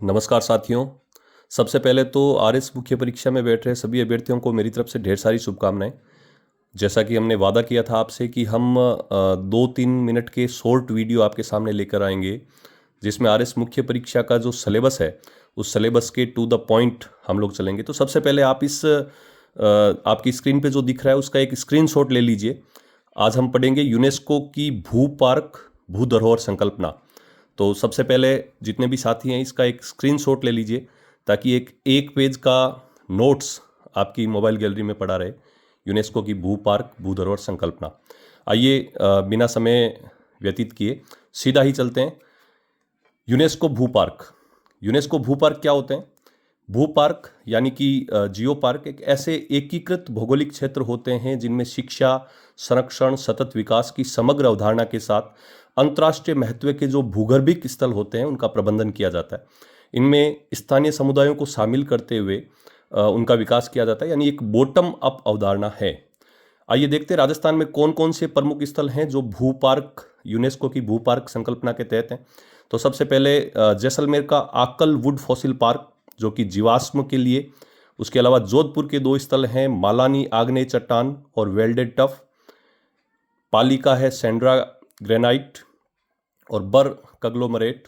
नमस्कार साथियों। सबसे पहले तो आरएस मुख्य परीक्षा में बैठ रहे सभी अभ्यर्थियों को मेरी तरफ से ढेर सारी शुभकामनाएं। जैसा कि हमने वादा किया था आपसे कि हम 2-3 मिनट के शॉर्ट वीडियो आपके सामने लेकर आएंगे, जिसमें आरएस मुख्य परीक्षा का जो सिलेबस है उस सिलेबस के टू द पॉइंट हम लोग चलेंगे। तो सबसे पहले आप आपकी स्क्रीन पे जो दिख रहा है उसका एक स्क्रीनशॉट ले लीजिए। आज हम पढ़ेंगे यूनेस्को की भू पार्क भू धरोहर संकल्पना। तो सबसे पहले जितने भी साथी हैं इसका एक स्क्रीनशॉट ले लीजिए ताकि एक पेज का नोट्स आपकी मोबाइल गैलरी में पड़ा रहे। यूनेस्को की भू पार्क भू धरोहर संकल्पना। आइए बिना समय व्यतीत किए सीधा ही चलते हैं। यूनेस्को भू पार्क। यूनेस्को भू पार्क क्या होते हैं? भू पार्क यानी कि जियो पार्क एक ऐसे एकीकृत भौगोलिक क्षेत्र होते हैं जिनमें शिक्षा, संरक्षण, सतत विकास की समग्र अवधारणा के साथ अंतर्राष्ट्रीय महत्व के जो भूगर्भिक स्थल होते हैं उनका प्रबंधन किया जाता है। इनमें स्थानीय समुदायों को शामिल करते हुए उनका विकास किया जाता है, यानी एक बॉटम अप अवधारणा है। आइए देखते हैं राजस्थान में कौन कौन से प्रमुख स्थल हैं जो भू पार्क यूनेस्को की भू पार्क संकल्पना के तहत हैं। तो सबसे पहले जैसलमेर का आकल वुड फॉसिल पार्क जो कि जीवाश्म के लिए। उसके अलावा जोधपुर के 2 स्थल हैं, मालानी आग्नेय चट्टान और वेल्डेड टफ। पाली का है सेंड्रा ग्रेनाइट और बर कग्लोमरेट।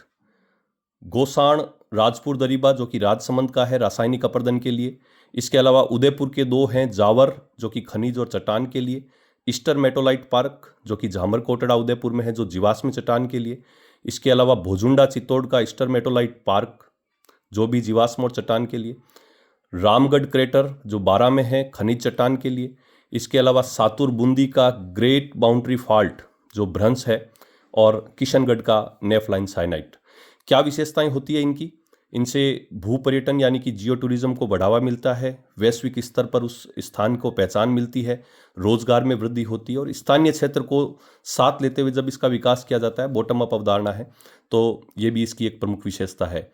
गोसाण राजपुर दरीबा जो कि राजसमंद का है रासायनिक अपर्दन के लिए। इसके अलावा उदयपुर के 2 हैं, जावर जो कि खनिज और चट्टान के लिए। ईस्टर मेटोलाइट पार्क जो कि झामर कोटड़ा उदयपुर में है जो जीवाश्म चट्टान के लिए। इसके अलावा भोजुंडा चित्तौड़ का ईस्टर मेटोलाइट पार्क जो भी जीवाश्म और चट्टान के लिए। रामगढ़ क्रेटर जो 12 में है खनिज चट्टान के लिए। इसके अलावा सातुर बूंदी का ग्रेट बाउंड्री फॉल्ट जो भ्रंश है, और किशनगढ़ का नेफलाइन साइनाइट। क्या विशेषताएं होती है इनकी? इनसे भू पर्यटन यानी कि जियो टूरिज्म को बढ़ावा मिलता है, वैश्विक स्तर पर उस स्थान को पहचान मिलती है, रोजगार में वृद्धि होती है और स्थानीय क्षेत्र को साथ लेते हुए जब इसका विकास किया जाता है, बॉटम अप अवधारणा है, तो ये भी इसकी एक प्रमुख विशेषता है।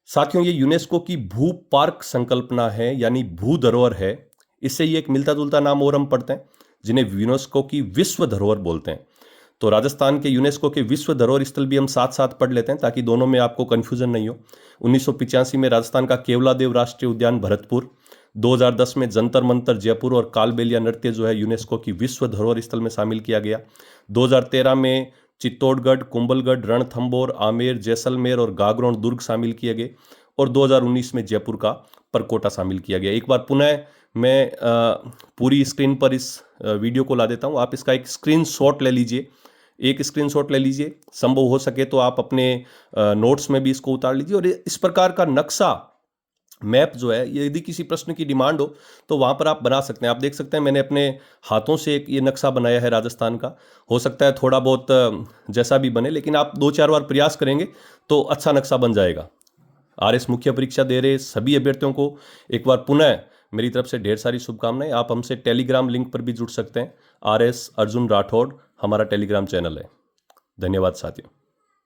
साथियों, ये यूनेस्को की भू पार्क संकल्पना है यानी भू धरोहर है। इससे ये एक मिलता जुलता नाम और हम पढ़ते हैं जिन्हें यूनेस्को की विश्व धरोहर बोलते हैं। तो राजस्थान के यूनेस्को के विश्व धरोहर स्थल भी हम साथ साथ पढ़ लेते हैं ताकि दोनों में आपको कंफ्यूजन नहीं हो। 1985 में राजस्थान का केवलादेव राष्ट्रीय उद्यान भरतपुर, 2010 में जंतर मंतर जयपुर और कालबेलिया नृत्य जो है यूनेस्को की विश्व धरोहर स्थल में शामिल किया गया। 2013 में चित्तौड़गढ़, कुंभलगढ़, रणथंभौर, आमेर, जैसलमेर और गागरोन दुर्ग शामिल किए गए और 2019 में जयपुर का परकोटा शामिल किया गया। एक बार पुनः मैं पूरी स्क्रीन पर इस वीडियो को ला देता हूं। आप इसका एक स्क्रीनशॉट ले लीजिए, एक स्क्रीनशॉट ले लीजिए। संभव हो सके तो आप अपने नोट्स में भी इसको उतार लीजिए। और इस प्रकार का नक्शा मैप जो है, यदि किसी प्रश्न की डिमांड हो तो वहां पर आप बना सकते हैं। आप देख सकते हैं मैंने अपने हाथों से एक ये नक्शा बनाया है राजस्थान का। हो सकता है थोड़ा बहुत जैसा भी बने, लेकिन आप 2-4 बार प्रयास करेंगे तो अच्छा नक्शा बन जाएगा। आरएस मुख्य परीक्षा दे रहे सभी अभ्यर्थियों को एक बार पुनः मेरी तरफ से ढेर सारी शुभकामनाएं। आप हमसे टेलीग्राम लिंक पर भी जुड़ सकते हैं। आरएस अर्जुन राठौड़ हमारा टेलीग्राम चैनल है। धन्यवाद साथियों।